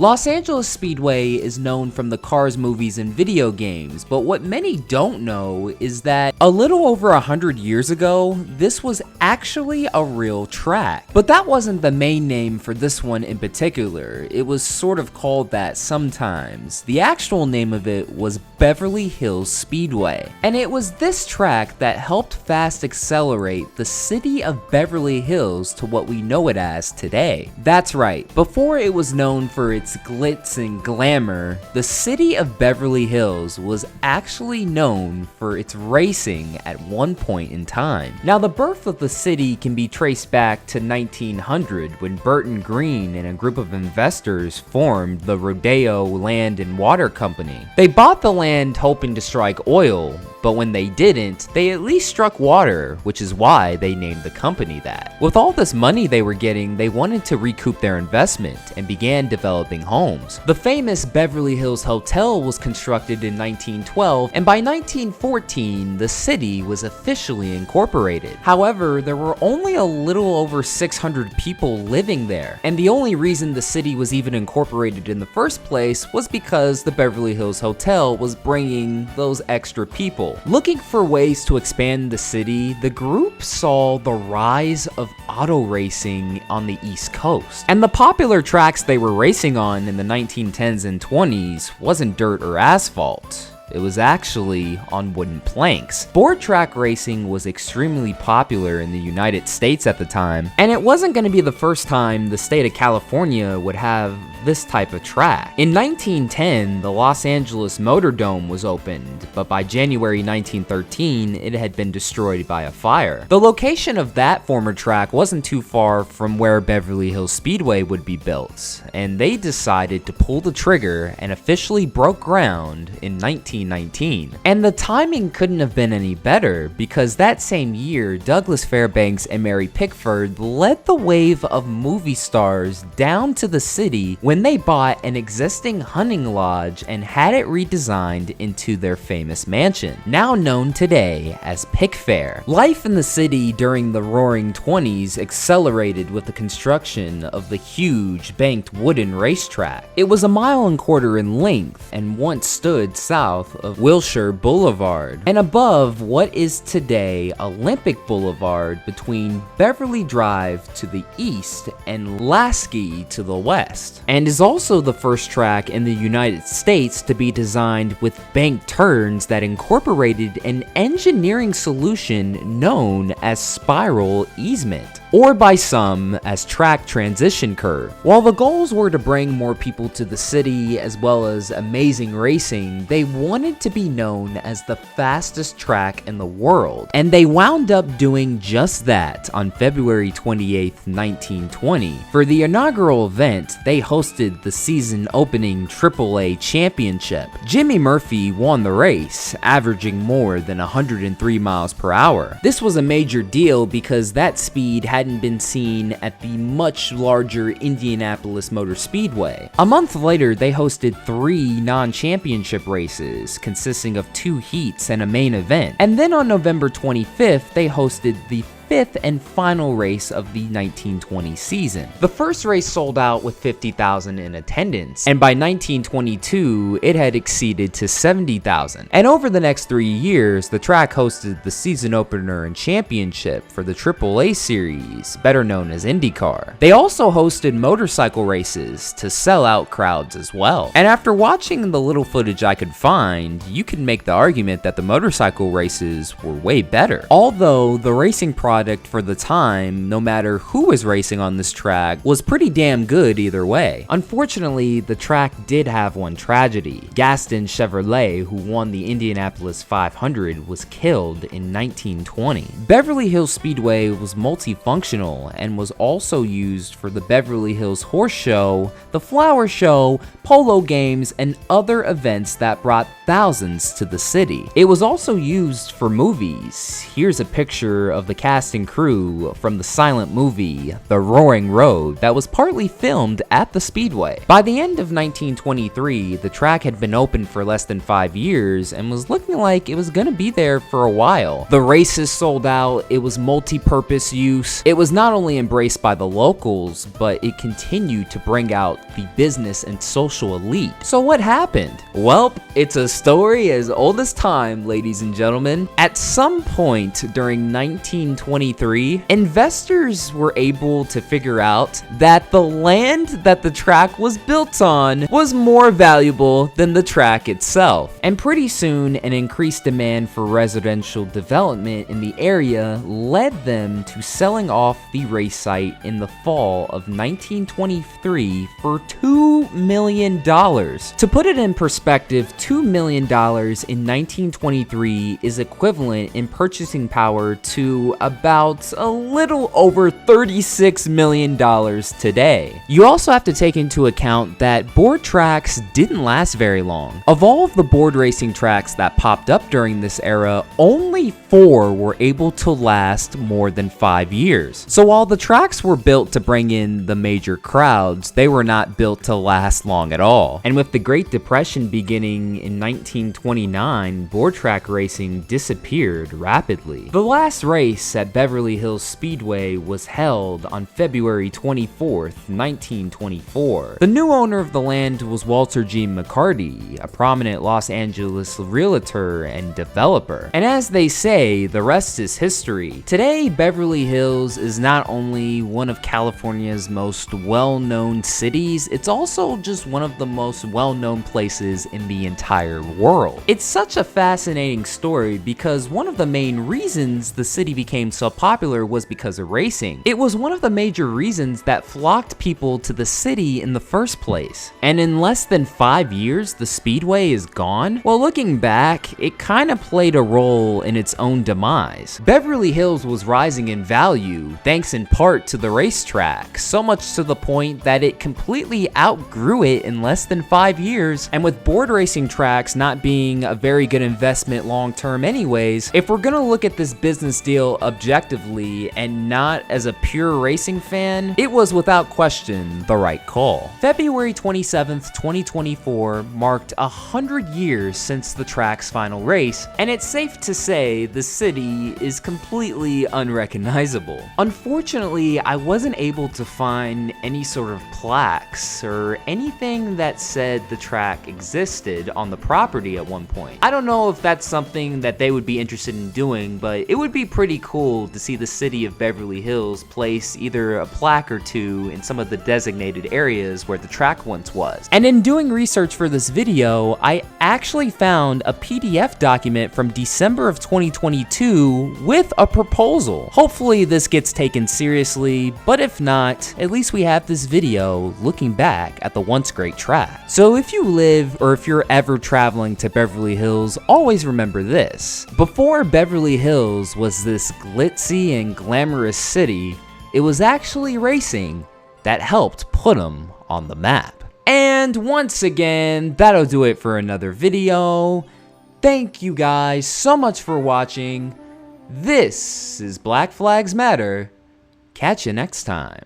Los Angeles Speedway is known from the Cars movies and video games, but what many don't know is that a little over 100 years ago, this was actually a real track. But that wasn't the main name for this one in particular. It was sort of called that sometimes. The actual name of it was Beverly Hills Speedway. And it was this track that helped fast accelerate the city of Beverly Hills to what we know it as today. That's right, before it was known for its glitz and glamour, the city of Beverly Hills was actually known for its racing at one point in time. Now, the birth of the city can be traced back to 1900 when Burton Green and a group of investors formed the Rodeo Land and Water Company. They bought the land hoping to strike oil, but when they didn't, they at least struck water, which is why they named the company that. With all this money they were getting, they wanted to recoup their investment and began developing homes. The famous Beverly Hills Hotel was constructed in 1912, and by 1914, the city was officially incorporated. However, there were only a little over 600 people living there, and the only reason the city was even incorporated in the first place was because the Beverly Hills Hotel was bringing those extra people. Looking for ways to expand the city, the group saw the rise of auto racing on the East Coast. And the popular tracks they were racing on in the 1910s and 20s wasn't dirt or asphalt. It was actually on wooden planks. Board track racing was extremely popular in the United States at the time, and it wasn't going to be the first time the state of California would have this type of track. In 1910, the Los Angeles Motor Dome was opened, but by January 1913, it had been destroyed by a fire. The location of that former track wasn't too far from where Beverly Hills Speedway would be built, and they decided to pull the trigger and officially broke ground in 1919. And the timing couldn't have been any better, because that same year, Douglas Fairbanks and Mary Pickford led the wave of movie stars down to the city when they bought an existing hunting lodge and had it redesigned into their famous mansion, now known today as Pickfair. Life in the city during the Roaring 20s accelerated with the construction of the huge banked wooden racetrack. It was 1.25 miles in length and once stood south of Wilshire Boulevard and above what is today Olympic Boulevard between Beverly Drive to the east and Lasky to the west, and is also the first track in the United States to be designed with banked turns that incorporated an engineering solution known as spiral easement, or by some as track transition curve. While the goals were to bring more people to the city as well as amazing racing, they wanted to be known as the fastest track in the world, and they wound up doing just that on February 28, 1920. For the inaugural event, they hosted the season opening AAA championship. Jimmy Murphy won the race, averaging more than 103 miles per hour. This was a major deal because that speed hadn't been seen at the much larger Indianapolis Motor Speedway. A month later, they hosted 3 non-championship races consisting of 2 heats and a main event. And then on November 25th, they hosted the 5th and final race of the 1920 season. The first race sold out with 50,000 in attendance, and by 1922, it had exceeded to 70,000. And over the next 3 years, the track hosted the season opener and championship for the AAA series, better known as IndyCar. They also hosted motorcycle races to sell out crowds as well. And after watching the little footage I could find, you could make the argument that the motorcycle races were way better. Although the racing product for the time, no matter who was racing on this track, was pretty damn good either way. Unfortunately, the track did have one tragedy. Gaston Chevrolet, who won the Indianapolis 500, was killed in 1920. Beverly Hills Speedway was multifunctional and was also used for the Beverly Hills Horse Show, the Flower Show, polo games, and other events that brought thousands to the city. It was also used for movies. Here's a picture of the cast cast and crew from the silent movie The Roaring Road that was partly filmed at the Speedway. By the end of 1923, the track had been open for less than 5 years and was looking like it was gonna be there for a while. The races sold out, it was multi-purpose use, it was not only embraced by the locals, but it continued to bring out the business and social elite. So what happened? Well, it's a story as old as time, ladies and gentlemen. At some point during 1923, investors were able to figure out that the land that the track was built on was more valuable than the track itself. And pretty soon, an increased demand for residential development in the area led them to selling off the race site in the fall of 1923 for $2 million. To put it in perspective, $2 million in 1923 is equivalent in purchasing power to about a little over $36 million today. You also have to take into account that board tracks didn't last very long. Of all of the board racing tracks that popped up during this era, only 4 were able to last more than 5 years. So while the tracks were built to bring in the major crowds, they were not built to last long at all. And with the Great Depression beginning in 1929, board track racing disappeared rapidly. The last race at Beverly Hills Speedway was held on February 24th, 1924. The new owner of the land was Walter G. McCarty, a prominent Los Angeles realtor and developer. And as they say, the rest is history. Today, Beverly Hills is not only one of California's most well-known cities, it's also just one of the most well-known places in the entire world. It's such a fascinating story because one of the main reasons the city became so popular was because of racing. It was one of the major reasons that flocked people to the city in the first place. And in less than 5 years, the Speedway is gone? Well, looking back, it kind of played a role in its own demise. Beverly Hills was rising in value thanks in part to the racetrack, so much to the point that it completely outgrew it in less than 5 years. And with board racing tracks not being a very good investment long term anyways, if we're gonna look at this business deal objectively and not as a pure racing fan, it was without question the right call. February 27th, 2024 marked 100 years since the track's final race, and it's safe to say the city is completely unrecognizable. Unfortunately, I wasn't able to find any sort of plaques or anything that said the track existed on the property at one point. I don't know if that's something that they would be interested in doing, but it would be pretty cool to see the city of Beverly Hills place either a plaque or two in some of the designated areas where the track once was. And in doing research for this video, I actually found a PDF document from December of 2022 with a proposal. Hopefully this gets taken seriously, but if not, at least we have this video looking back at the once great track. So if you live or if you're ever traveling to Beverly Hills, always remember this. Before Beverly Hills was this glitzy and glamorous city, it was actually racing that helped put them on the map. And once again, that'll do it for another video. Thank you guys so much for watching. This is Black Flags Matter. Catch you next time.